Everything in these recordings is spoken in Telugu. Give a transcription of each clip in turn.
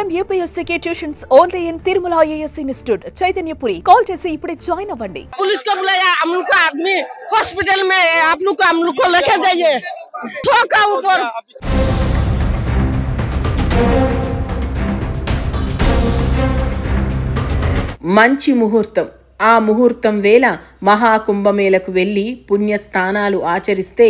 IIM UPSC tuitions only in Tirumala IAS institute Chaitanyapuri call చేసి ఇప్పుడే జాయిన్ అవ్వండి। पुलिस को बुलाया, हम लोग को आदमी हॉस्पिटल में है, आप लोग को लेके जाइए ठोका ऊपर। మంచి ముహూర్తం। ఆ ముహూర్తం వేళ మహాకుంభమేళకు వెళ్లి పుణ్యస్థానాలు ఆచరిస్తే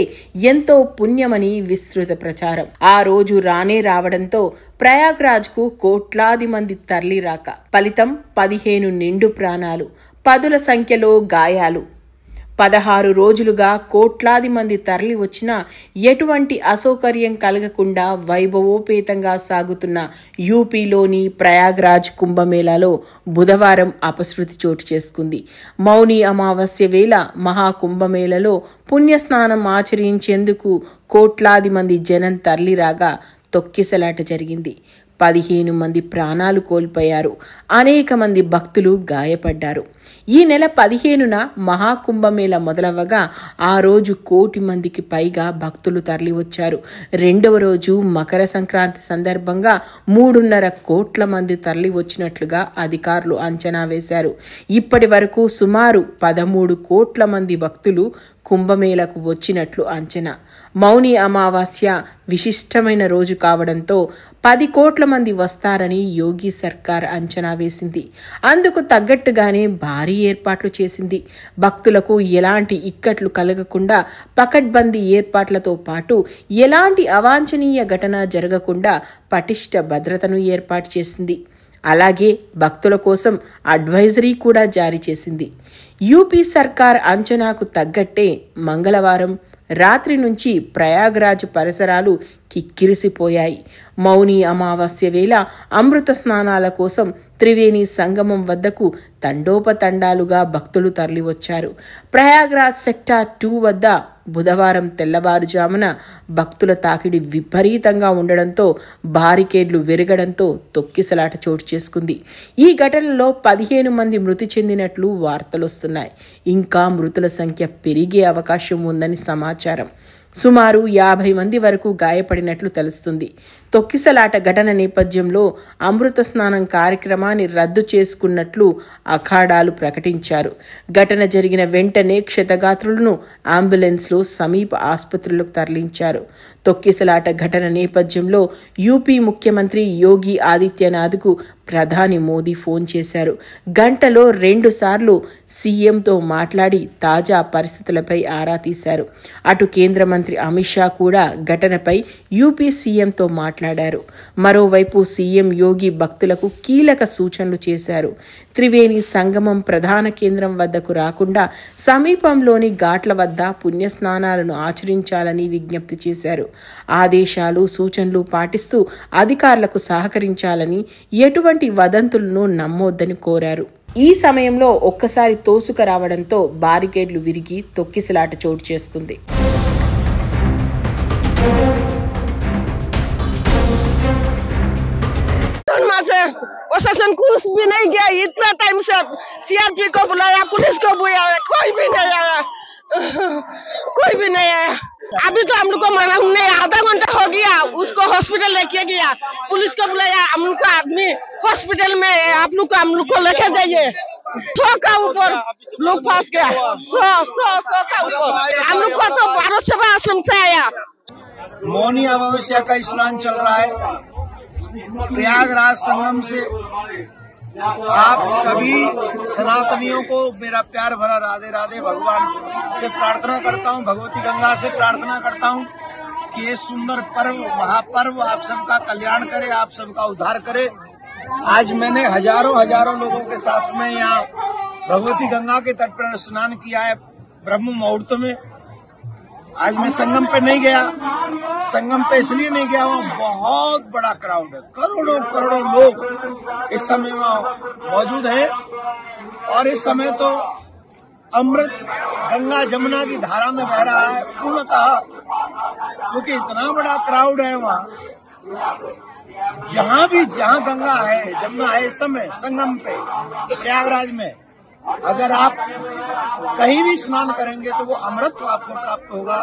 ఎంతో పుణ్యమని విస్తృత ప్రచారం। ఆ రోజు రానే రావడంతో ప్రయాగ్రాజ్కు కోట్లాది మంది తరలిరాక, ఫలితం 15 నిండు ప్రాణాలు, పదుల సంఖ్యలో గాయాలు। 16 రోజులుగా కోట్లాది మంది తరలి వచ్చినా ఎటువంటి అసౌకర్యం కలగకుండా వైభవోపేతంగా సాగుతున్న యూపీలోని ప్రయాగ్రాజ్ కుంభమేళాలో బుధవారం అపశృతి చోటు చేసుకుంది। మౌని అమావాస్య వేళ మహాకుంభమేళలో పుణ్యస్నానం ఆచరించేందుకు కోట్లాది మంది జనం తరలిరాగా తొక్కిసలాట జరిగింది। 15 మంది ప్రాణాలు కోల్పోయారు, అనేక మంది భక్తులు గాయపడ్డారు। ఈ నెల 15న మహాకుంభమేళ మొదలవగా ఆ రోజు 1 కోటి మందికి పైగా భక్తులు తరలివచ్చారు। రెండవ రోజు మకర సంక్రాంతి సందర్భంగా 3.5 కోట్ల మంది తరలి వచ్చినట్లుగా అధికారులు అంచనా వేశారు। ఇప్పటి వరకు సుమారు 13 కోట్ల మంది భక్తులు కుంభమేళకు వచ్చినట్లు అంచనా। మౌని అమావాస్య విశిష్టమైన రోజు కావడంతో 10 కోట్ల మంది వస్తారని యోగి సర్కార్ అంచనా వేసింది। అందుకు తగ్గట్టుగానే భారీ ఏర్పాట్లు చేసింది। భక్తులకు ఎలాంటి ఇక్కట్లు కలగకుండా పకడ్బందీ ఏర్పాట్లతో పాటు ఎలాంటి అవాంఛనీయ ఘటన జరగకుండా పటిష్ట భద్రతను ఏర్పాటు చేసింది। అలాగే భక్తుల కోసం అడ్వైజరీ కూడా జారీ చేసింది। యూపీ సర్కార్ అంచనాకు తగ్గట్టే మంగళవారం రాత్రి నుంచి ప్రయాగ్రాజ్ పరిసరాలు కిక్కిరిసిపోయాయి। మౌని అమావాస్య వేళ అమృత స్నానాల కోసం త్రివేణి సంగమం వద్దకు తండోపతండాలుగా భక్తులు తరలివచ్చారు। ప్రయాగ్రాజ్ సెక్టార్ 2 వద్ద బుధవారం తెల్లవారుజామున భక్తుల తాకిడి విపరీతంగా ఉండడంతో బారికేడ్లు విరగడంతో తొక్కిసలాట చోటు చేసుకుంది। ఈ ఘటనలో 15 మంది మృతి చెందినట్లు వార్తలొస్తున్నాయి। ఇంకా మృతుల సంఖ్య పెరిగే అవకాశం ఉందని సమాచారం। సుమారు 50 మంది వరకు గాయపడినట్లు తెలుస్తుంది। తొక్కిసలాట ఘటన నేపథ్యంలో అమృత స్నానం కార్యక్రమాన్ని రద్దు చేసుకున్నట్లు అఖాడాలు ప్రకటించారు। ఘటన జరిగిన వెంటనే క్షతగాత్రులను అంబులెన్స్లో సమీప ఆసుపత్రులకు తరలించారు। తొక్కిసలాట ఘటన నేపథ్యంలో యూపీ ముఖ్యమంత్రి యోగి ఆదిత్యనాథ్కు ప్రధాని మోదీ ఫోన్ చేశారు। గంటలో 2 సార్లు సీఎంతో మాట్లాడి తాజా పరిస్థితులపై ఆరా తీశారు। అటు కేంద్ర మంత్రి అమిత్ షా కూడా ఘటనపై యూపీ సీఎంతో మాట్లాడారు। మరోవైపు సీఎం యోగి భక్తులకు కీలక సూచనలు చేశారు। త్రివేణి సంగమం ప్రధాన కేంద్రం వద్దకు రాకుండా సమీపంలోని ఘాట్ల వద్ద పుణ్యస్నానాలను ఆచరించాలని విజ్ఞప్తి చేశారు। ఆదేశాలు సూచనలు పాటిస్తూ అధికారులకు సహకరించాలని, ఎటువంటి వదంతులను నమ్మొద్దని కోరారు। ఈ సమయంలో ఒక్కసారి తోసుక రావడంతో బారికేడ్లు విరిగి తొక్కిసలాట చోటు చేసుకుంది। प्रशासन कुछ भी नहीं गया, इतना टाइम से सीआरपी को बुलाया, पुलिस को बुलाया, कोई भी नहीं आया, कोई भी नहीं आया। अभी तो हम लोग को मालूम नहीं, आधा घंटा हो गया, उसको हॉस्पिटल लेके गया, पुलिस को बुलाया, हम लोग को आदमी हॉस्पिटल में है, आप लोग को लेके जाइए ठोका ऊपर, लोग फंस गया 100 का ऊपर। हम लोग को तो 12 सेवा आश्रम से आया। मौनी अमावस्या का स्नान चल रहा है प्रयागराज संगम से। आप सभी सनातनियों को मेरा प्यार भरा राधे राधे। भगवान से प्रार्थना करता हूँ, भगवती गंगा से प्रार्थना करता हूँ कि ये सुंदर पर्व, महापर्व आप सबका कल्याण करे, आप सबका उद्धार करे। आज मैंने हजारों लोगों के साथ में यहाँ भगवती गंगा के तट पर स्नान किया है ब्रह्म मुहूर्त में। आज मैं संगम पे नहीं गया, संगम पे इसलिए नहीं गया, वहाँ बहुत बड़ा क्राउड है, करोड़ों लोग इस समय वहाँ मौजूद हैं। और इस समय तो अमृत गंगा जमुना की धारा में बह रहा है पूर्णतः, क्योंकि इतना बड़ा क्राउड है वहाँ। जहाँ गंगा है जमुना है इस समय संगम पे प्रयागराज में, अगर आप कहीं भी स्नान करेंगे तो वो अमृत आपको प्राप्त होगा।